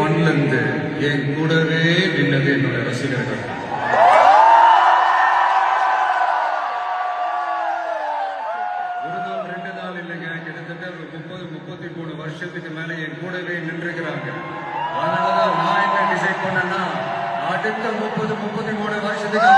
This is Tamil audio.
ஒன்ல இருந்து என் கூடவே நின்னது என்னோட ரசிகர்கள். ஒரு நாள் 2 நாள் இல்லைங்க, கிட்டத்தட்ட ஒரு 30-33 வருஷத்துக்கு மேல என் கூடவே நின்றுக்கிறாங்க. அதனாலதான் நான் என்ன டிசைட் பண்ணேன்னா, அடுத்த 30-33 வருஷத்துக்கு